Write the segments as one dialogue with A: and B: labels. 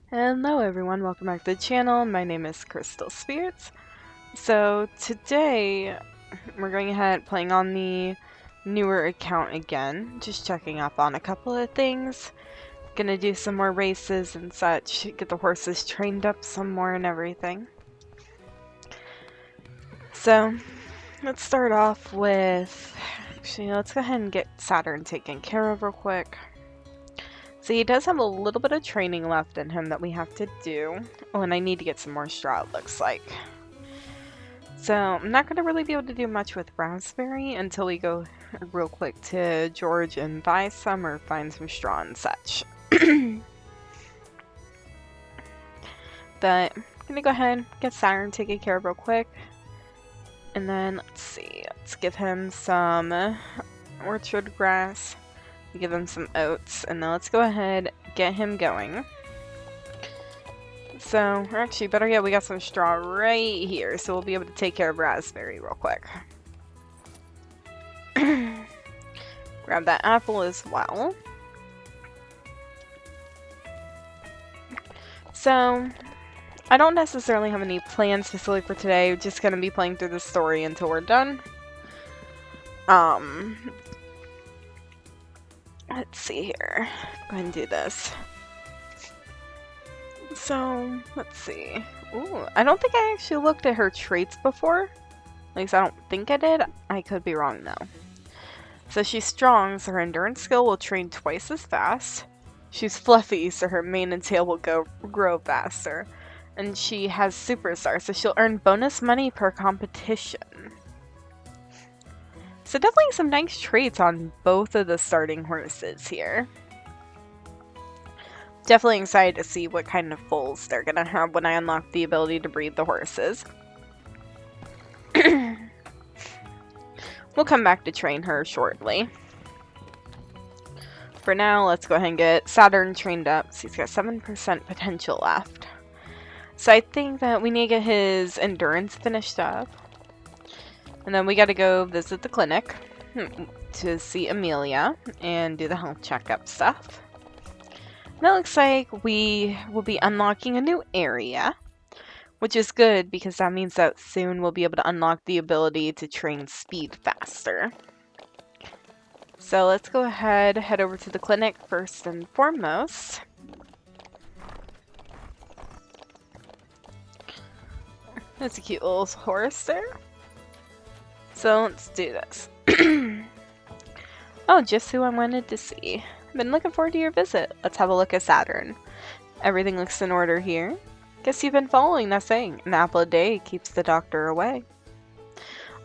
A: Hello everyone, welcome back to the channel. My name is Crystal Spirits. So today we're going ahead playing on the newer account again, just checking up on a couple of things. Gonna do some more races and such, get the horses trained up some more and everything. So let's start off with, actually let's go ahead and get Saturn taken care of real quick. So he does have a little bit of training left in him that we have to do. Oh, and I need to get some more straw, it looks like. So I'm not going to really be able to do much with Raspberry until we go real quick to George and buy some or find some straw and such. But I'm going to go ahead and get Saturn taken care of real quick. And then, let's see, let's give him some orchard grass. Give him some oats, and then let's go ahead get him going. So, or actually, better yet, we got some straw right here, so we'll be able to take care of Raspberry real quick. Grab that apple as well. So, I don't necessarily have any plans specifically for today. We're just gonna be playing through the story until we're done. Let's see here. Go ahead and do this. So, let's see. Ooh, I don't think I actually looked at her traits before. At least I don't think I did. I could be wrong though. So she's strong, so her endurance skill will train twice as fast. She's fluffy, so her mane and tail will grow faster. And she has superstar, so she'll earn bonus money per competition. So definitely some nice traits on both of the starting horses here. Definitely excited to see what kind of foals they're gonna have when I unlock the ability to breed the horses. We'll come back to train her shortly. For now, let's go ahead and get Saturn trained up. So he's got 7% potential left. So I think that we need to get his endurance finished up. And then we gotta go visit the clinic to see Amelia and do the health checkup stuff. And it looks like we will be unlocking a new area, which is good because that means that soon we'll be able to unlock the ability to train speed faster. So let's go ahead, head over to the clinic first and foremost. That's a cute little horse there. So let's do this. Oh, just who I wanted to see. Been looking forward to your visit. Let's have a look at Saturn. Everything looks in order here. Guess you've been following that saying, an apple a day keeps the doctor away.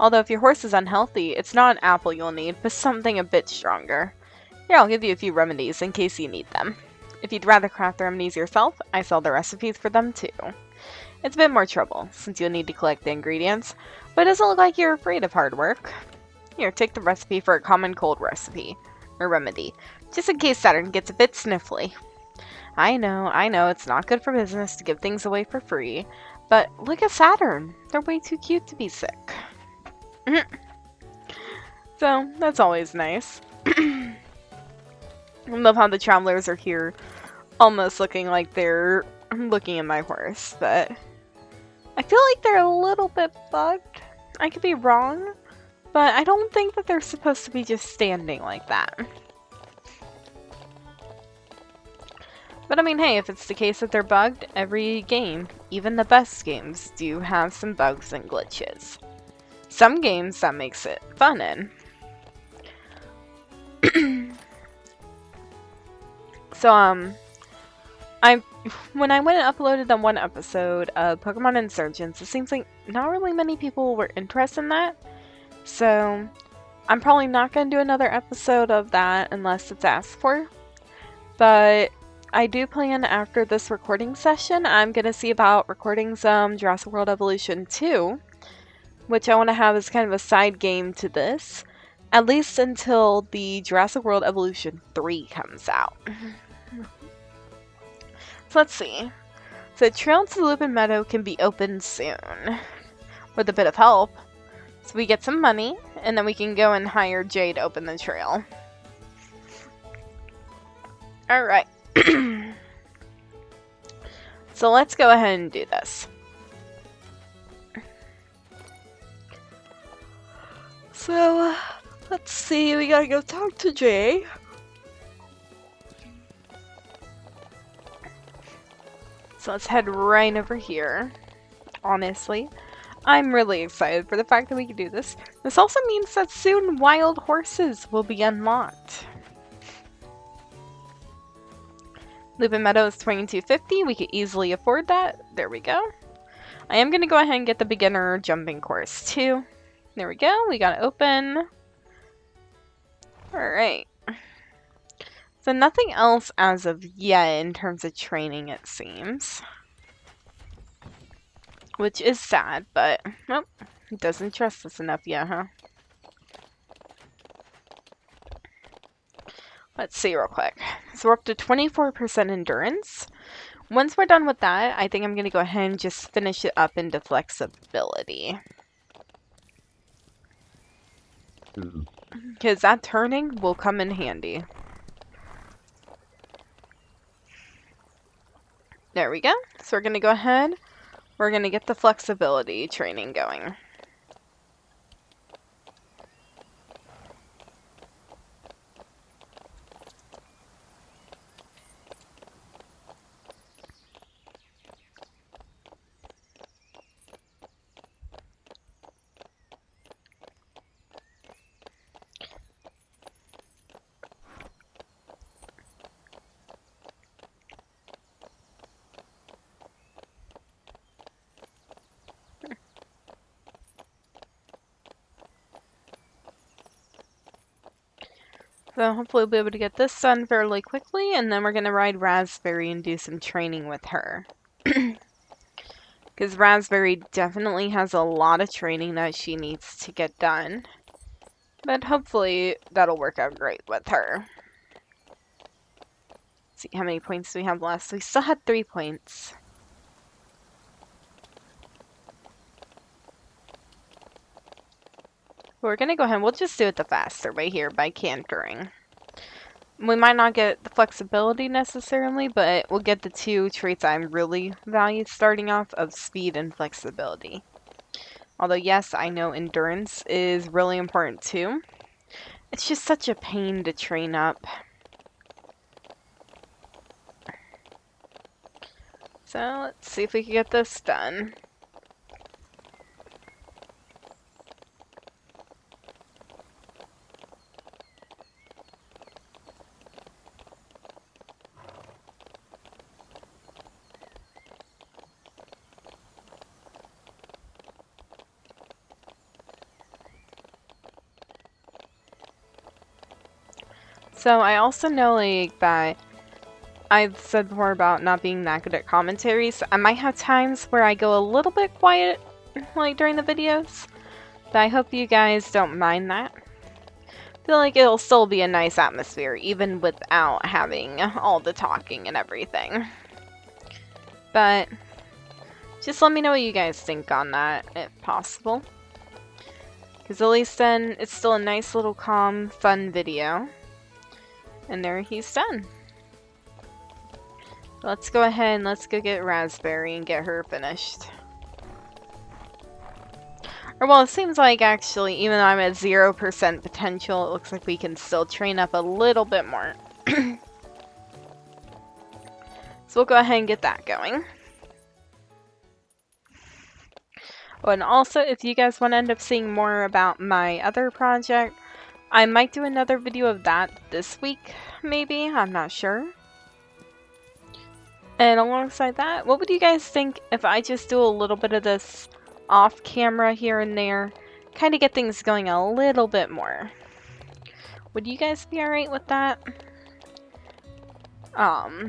A: Although if your horse is unhealthy, it's not an apple you'll need, but something a bit stronger. Here, I'll give you a few remedies in case you need them. If you'd rather craft the remedies yourself, I sell the recipes for them too. It's a bit more trouble, since you'll need to collect the ingredients, but it doesn't look like you're afraid of hard work. Here, take the recipe for a common cold recipe, or remedy, just in case Saturn gets a bit sniffly. I know, it's not good for business to give things away for free, but look at Saturn. They're way too cute to be sick. So, that's always nice. I love how the travelers are here almost looking like they're looking at my horse, but I feel like they're a little bit bugged. I could be wrong, but I don't think that they're supposed to be just standing like that. But I mean, hey, if it's the case that they're bugged, every game, even the best games, do have some bugs and glitches. Some games that makes it fun in. So, when I went and uploaded the one episode of Pokemon Insurgents, it seems like not really many people were interested in that. So, I'm probably not going to do another episode of that unless it's asked for. But I do plan after this recording session, I'm going to see about recording some Jurassic World Evolution 2, which I want to have as kind of a side game to this, at least until the Jurassic World Evolution 3 comes out. So let's see. So Trail to the Lupin Meadow can be opened soon, with a bit of help. So we get some money, and then we can go and hire Jay to open the trail. Alright. So let's go ahead and do this. So, let's see, we gotta go talk to Jay. So let's head right over here. Honestly, I'm really excited for the fact that we can do this. This also means that soon wild horses will be unlocked. Lupin Meadow is 2250. We could easily afford that. There we go. I am going to go ahead and get the beginner jumping course too. There we go. We got it open. Alright. So nothing else as of yet in terms of training, it seems. Which is sad, but nope. It doesn't trust us enough yet, huh? Let's see real quick. So we're up to 24% endurance. Once we're done with that, I think I'm going to go ahead and just finish it up into flexibility. Because that turning will come in handy. There we go. So we're going to go ahead. We're going to get the flexibility training going. So hopefully we'll be able to get this done fairly quickly, and then we're going to ride Raspberry and do some training with her. Because Raspberry definitely has a lot of training that she needs to get done. But hopefully that'll work out great with her. Let's see how many points we have left. We still had 3 points. We're going to go ahead and we'll just do it the faster way here by cantering. We might not get the flexibility necessarily, but we'll get the 2 traits I really value starting off of speed and flexibility. Although yes, I know endurance is really important too. It's just such a pain to train up. So let's see if we can get this done. So I also know like that I've said before about not being that good at commentaries. I might have times where I go a little bit quiet like during the videos, but I hope you guys don't mind that. I feel like it'll still be a nice atmosphere even without having all the talking and everything. But just let me know what you guys think on that if possible. Because at least then it's still a nice little calm, fun video. And there he's done. Let's go ahead and let's go get Raspberry and get her finished. Or well, it seems like actually, even though I'm at 0% potential, it looks like we can still train up a little bit more. So we'll go ahead and get that going. Oh, and also, if you guys want to end up seeing more about my other project, I might do another video of that this week, maybe. I'm not sure. And alongside that, what would you guys think if I just do a little bit of this off camera here and there? Kind of get things going a little bit more. Would you guys be alright with that? Because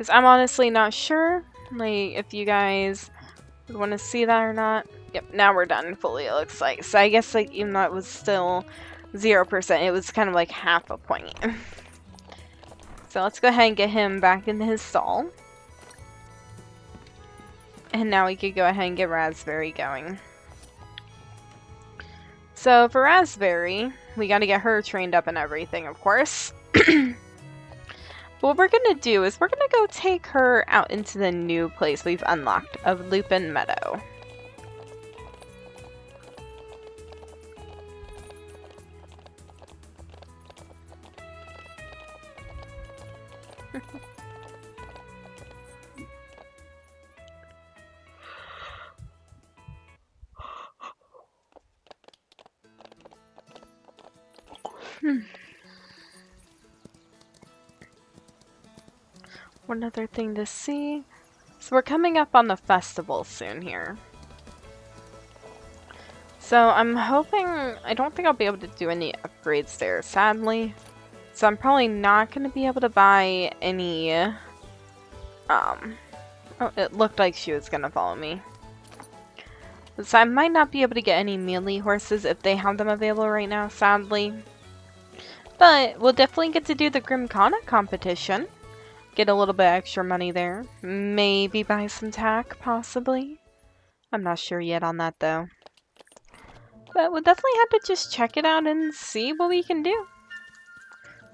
A: I'm honestly not sure, like, if you guys would want to see that or not. Yep, now we're done fully, it looks like. So I guess, like, even though it was still 0%, it was kind of like half a point. So let's go ahead and get him back into his stall. And now we could go ahead and get Raspberry going. So for Raspberry, we gotta get her trained up and everything, of course. But what we're gonna do is we're gonna go take her out into the new place we've unlocked of Lupin Meadow. One other thing to see. So we're coming up on the festival soon here. So I'm hoping, I don't think I'll be able to do any upgrades there, sadly. So I'm probably not going to be able to buy any, oh, it looked like she was going to follow me. So I might not be able to get any melee horses if they have them available right now, sadly. But we'll definitely get to do the Grimkana competition. Get a little bit extra money there. Maybe buy some tack, possibly. I'm not sure yet on that, though. But we'll definitely have to just check it out and see what we can do.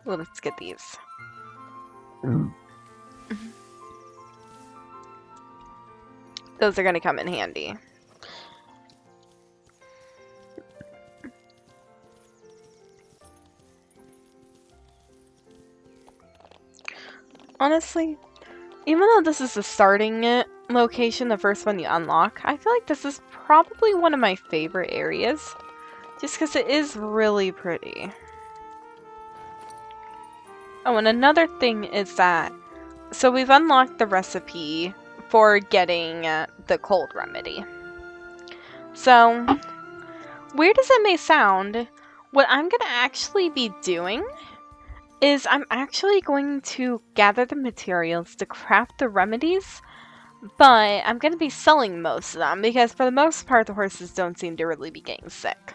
A: Well, let's get these. Those are going to come in handy. Honestly, even though this is the starting location, the first one you unlock, I feel like this is probably one of my favorite areas. Just because it is really pretty. Oh, and another thing is that, so we've unlocked the recipe for getting the cold remedy. So, weird as it may sound, what I'm going to actually be doing is I'm actually going to gather the materials to craft the remedies, but I'm going to be selling most of them because for the most part the horses don't seem to really be getting sick.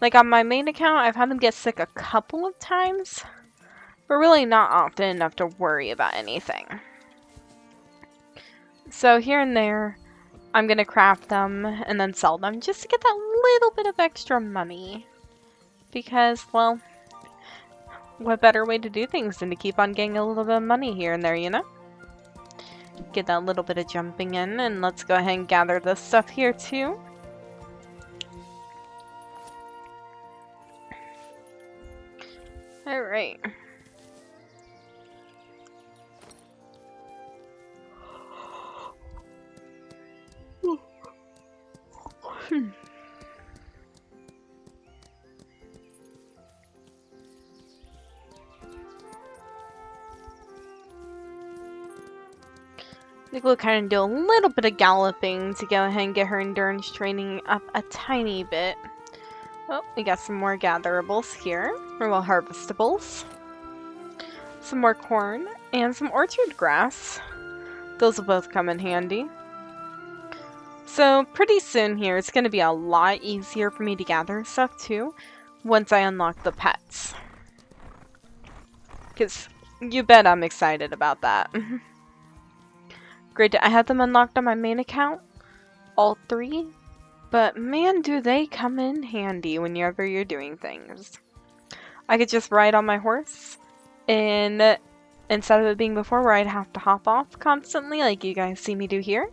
A: Like on my main account, I've had them get sick a couple of times, but really not often enough to worry about anything. So here and there, I'm going to craft them and then sell them just to get that little bit of extra money. Because, well, what better way to do things than to keep on getting a little bit of money here and there, you know? Get that little bit of jumping in, and let's go ahead and gather this stuff here too. Alright. I think we'll kind of do a little bit of galloping to go ahead and get her endurance training up a tiny bit. Oh, we got some more gatherables here, or well, harvestables. Some more corn, and some orchard grass. Those will both come in handy. So pretty soon here, it's going to be a lot easier for me to gather stuff too, once I unlock the pets. Because you bet I'm excited about that. Great, I have them unlocked on my main account, all 3, but man do they come in handy whenever you're doing things. I could just ride on my horse, and instead of it being before where I'd have to hop off constantly like you guys see me do here,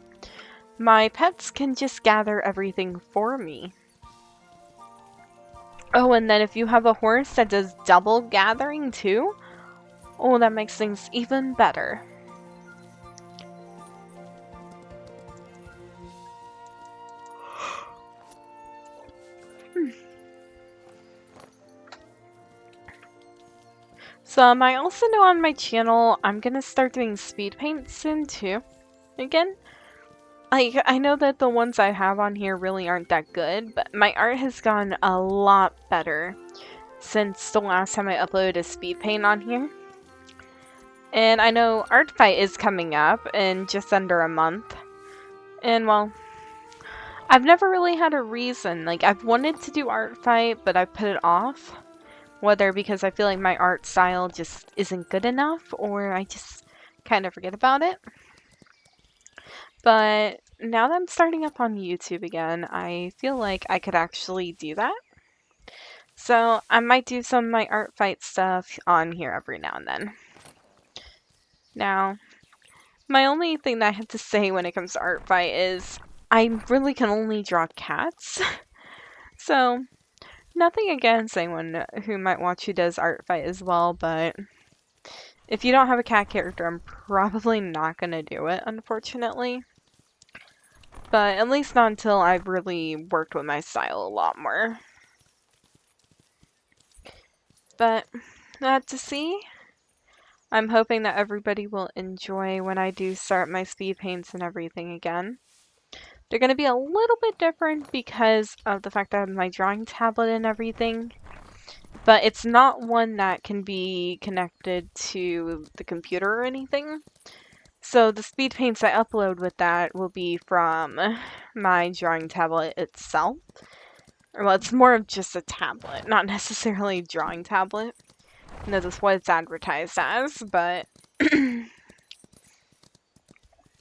A: my pets can just gather everything for me. Oh, and then if you have a horse that does double gathering too, oh, that makes things even better. So I also know on my channel I'm gonna start doing speed paint soon too. Again, I know that the ones I have on here really aren't that good, but my art has gotten a lot better since the last time I uploaded a speed paint on here. And I know Art Fight is coming up in just under a month. And well, I've never really had a reason. Like, I've wanted to do Art Fight, but I put it off. Whether because I feel like my art style just isn't good enough, or I just kind of forget about it. But now that I'm starting up on YouTube again, I feel like I could actually do that. So I might do some of my Art Fight stuff on here every now and then. Now, my only thing that I have to say when it comes to art fight is I really can only draw cats. So, nothing against anyone who might watch who does art fight as well, but if you don't have a cat character, I'm probably not going to do it, unfortunately. But at least not until I've really worked with my style a lot more. But, to see. I'm hoping that everybody will enjoy when I do start my speed paints and everything again. They're going to be a little bit different because of the fact that I have my drawing tablet and everything. But it's not one that can be connected to the computer or anything. So the speed paints I upload with that will be from my drawing tablet itself. Well, it's more of just a tablet, not necessarily a drawing tablet. And that's what it's advertised as, but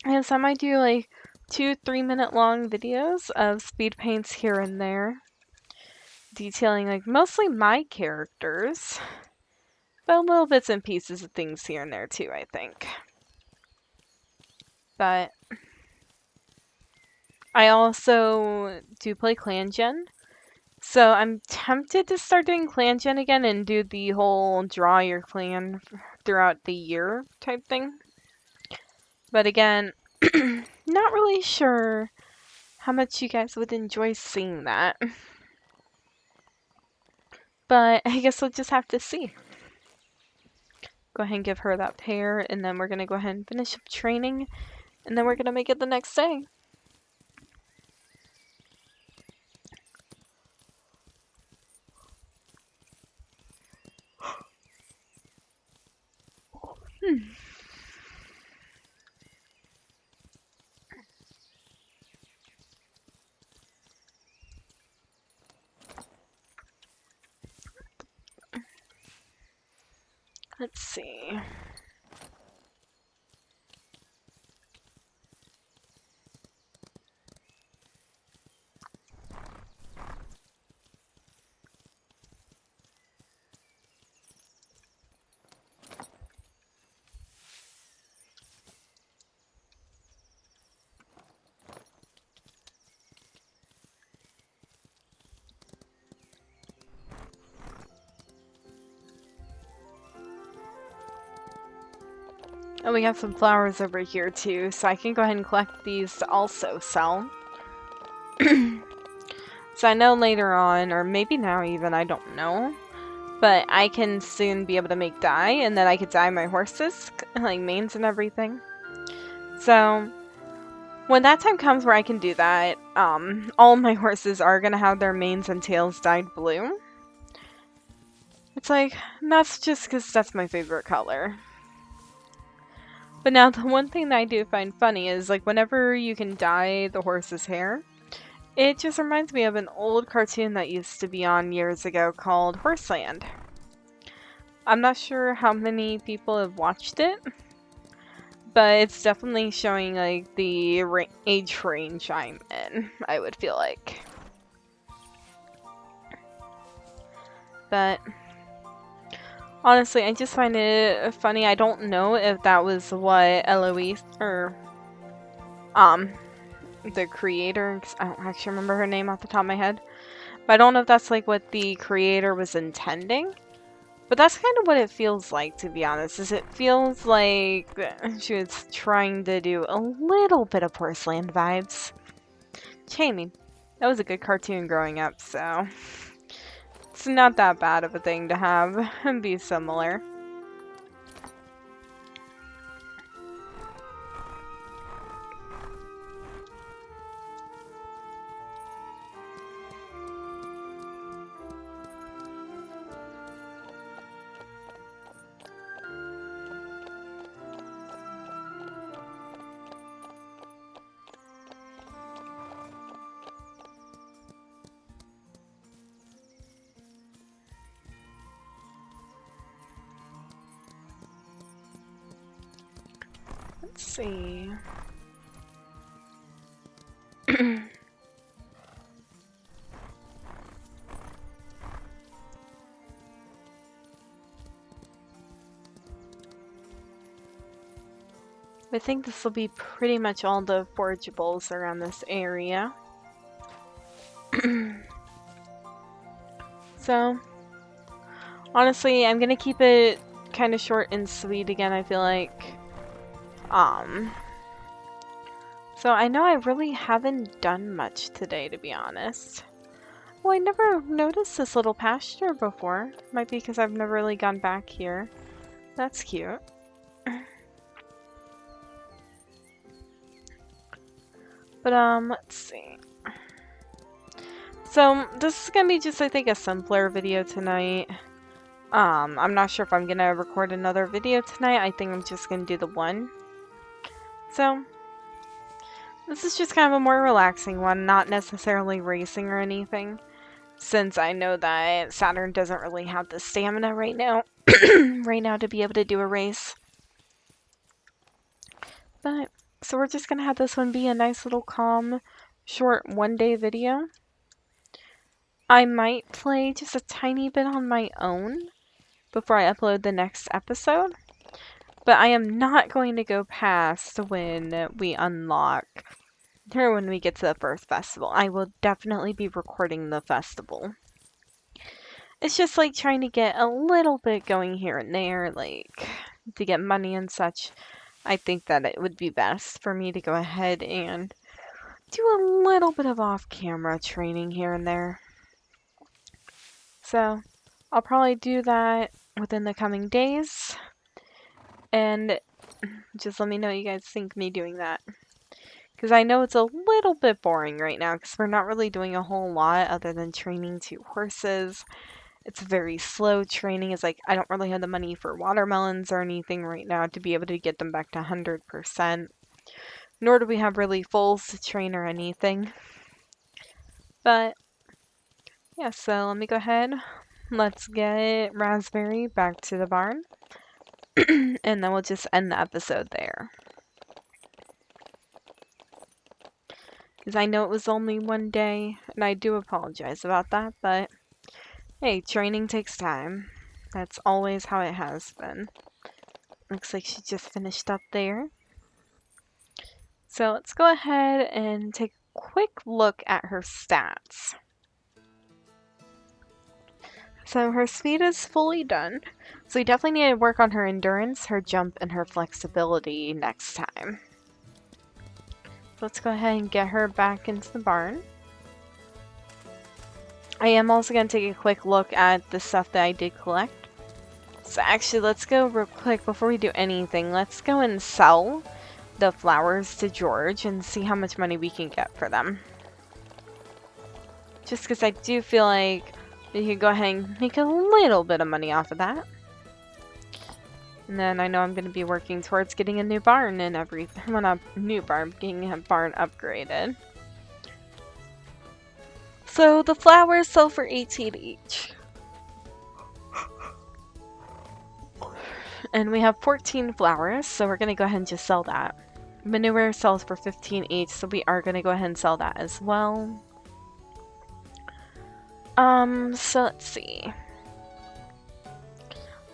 A: yes, I might do like 2-3 minute long videos of speed paints here and there, detailing like mostly my characters, but little bits and pieces of things here and there too, I think. But I also do play Clan Gen, so I'm tempted to start doing Clan Gen again and do the whole draw your clan throughout the year type thing. But again, not really sure how much you guys would enjoy seeing that. But I guess we'll just have to see. Go ahead and give her that pair, and then we're going to go ahead and finish up training, and then we're going to make it the next day. Let's see. And we have some flowers over here too, so I can go ahead and collect these to also sell. So I know later on, or maybe now even, I don't know, but I can soon be able to make dye, and then I could dye my horses, like manes and everything. So when that time comes where I can do that, all my horses are gonna have their manes and tails dyed blue. It's like, that's just because that's my favorite color. But now the one thing that I do find funny is like whenever you can dye the horse's hair, it just reminds me of an old cartoon that used to be on years ago called Horseland. I'm not sure how many people have watched it, but it's definitely showing like the age range I'm in, I would feel like. But honestly, I just find it funny. I don't know if that was what Eloise, or the creator, 'cause I don't actually remember her name off the top of my head, but I don't know if that's like what the creator was intending. But that's kind of what it feels like, to be honest, is it feels like she was trying to do a little bit of Porcelain vibes. I mean, that was a good cartoon growing up, so it's not that bad of a thing to have and be similar. Let's see. I think this will be pretty much all the forageables around this area. So, honestly, I'm gonna keep it kind of short and sweet again, I feel like. So I know I really haven't done much today, to be honest. Well, I never noticed this little pasture before. Might be because I've never really gone back here. That's cute. But, let's see. So, this is gonna be just, I think, a simpler video tonight. I'm not sure if I'm gonna record another video tonight. I think I'm just gonna do the one. So, this is just kind of a more relaxing one, not necessarily racing or anything. Since I know that Saturn doesn't really have the stamina right now, to be able to do a race. But, so we're just gonna have this one be a nice little calm, short one-day video. I might play just a tiny bit on my own before I upload the next episode. But I am not going to go past when we unlock, or when we get to the first festival. I will definitely be recording the festival. It's just like trying to get a little bit going here and there, like to get money and such. I think that it would be best for me to go ahead and do a little bit of off-camera training here and there. So I'll probably do that within the coming days. And just let me know what you guys think me doing that. Because I know it's a little bit boring right now because we're not really doing a whole lot other than training 2 horses. It's very slow training. It's like I don't really have the money for watermelons or anything right now to be able to get them back to 100%. Nor do we have really foals to train or anything. But yeah, so let me go ahead. Let's get Raspberry back to the barn. And then we'll just end the episode there. Because I know it was only one day, and I do apologize about that, but hey, training takes time. That's always how it has been. Looks like she just finished up there. So let's go ahead and take a quick look at her stats. So her speed is fully done. So we definitely need to work on her endurance, her jump, and her flexibility next time. So let's go ahead and get her back into the barn. I am also going to take a quick look at the stuff that I did collect. So actually, let's go real quick before we do anything. Let's go and sell the flowers to George and see how much money we can get for them. Just because I do feel like we could go ahead and make a little bit of money off of that. And then I know I'm going to be working towards getting a new barn and everything. Well, not a new barn, getting a barn upgraded. So the flowers sell for 18 each. And we have 14 flowers, so we're going to go ahead and just sell that. Manure sells for 15 each, so we are going to go ahead and sell that as well. So let's see. I'm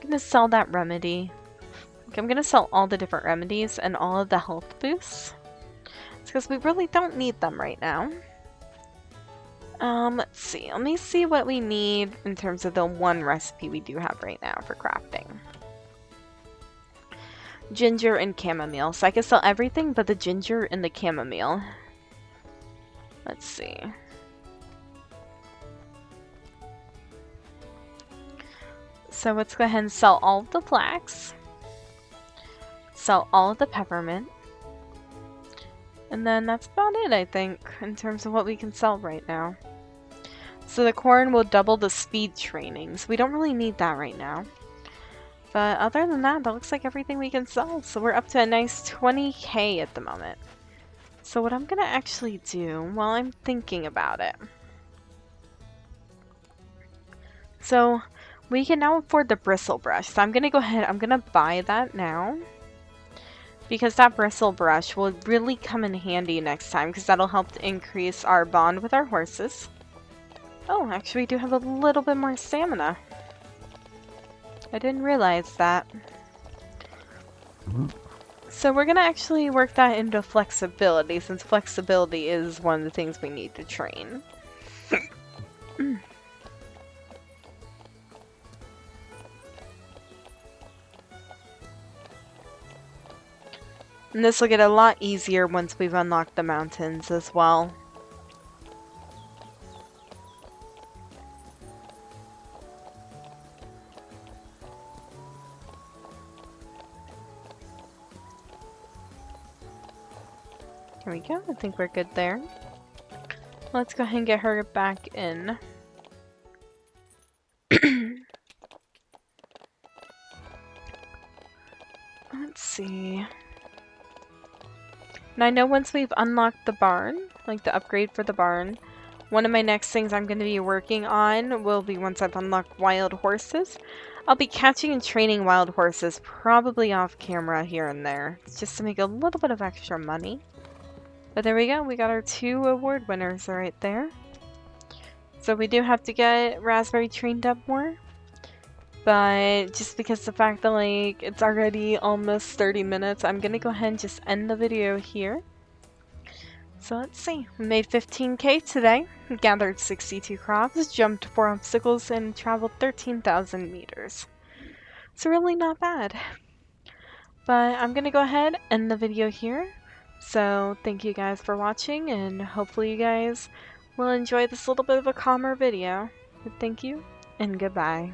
A: going to sell that remedy. I'm going to sell all the different remedies and all of the health boosts. It's because we really don't need them right now. Let's see. Let me see what we need in terms of the one recipe we do have right now for crafting. Ginger and chamomile. So I can sell everything but the ginger and the chamomile. Let's see. So let's go ahead and sell all of the flax. Sell all of the peppermint. And then that's about it, I think, in terms of what we can sell right now. So the corn will double the speed training. So we don't really need that right now. But other than that, that looks like everything we can sell. So we're up to a nice 20k at the moment. So what I'm going to actually do while I'm thinking about it. So we can now afford the bristle brush. So I'm going to go ahead, I'm going to buy that now. Because that bristle brush will really come in handy next time. Because that'll help to increase our bond with our horses. Oh, actually we do have a little bit more stamina. I didn't realize that. So we're gonna actually work that into flexibility, since flexibility is one of the things we need to train. And this will get a lot easier once we've unlocked the mountains as well. Here we go, I think we're good there. Let's go ahead and get her back in. Let's see. And I know once we've unlocked the barn, like the upgrade for the barn, one of my next things I'm going to be working on will be once I've unlocked wild horses. I'll be catching and training wild horses, probably off camera here and there, just to make a little bit of extra money. But there we go, we got our 2 award winners right there. So we do have to get Raspberry trained up more. But just because the fact that like it's already almost 30 minutes, I'm gonna go ahead and just end the video here. So let's see, we made 15k today, gathered 62 crops, jumped 4 obstacles, and traveled 13,000 meters. So really not bad. But I'm gonna go ahead and end the video here. So thank you guys for watching, and hopefully you guys will enjoy this little bit of a calmer video. Thank you, and goodbye.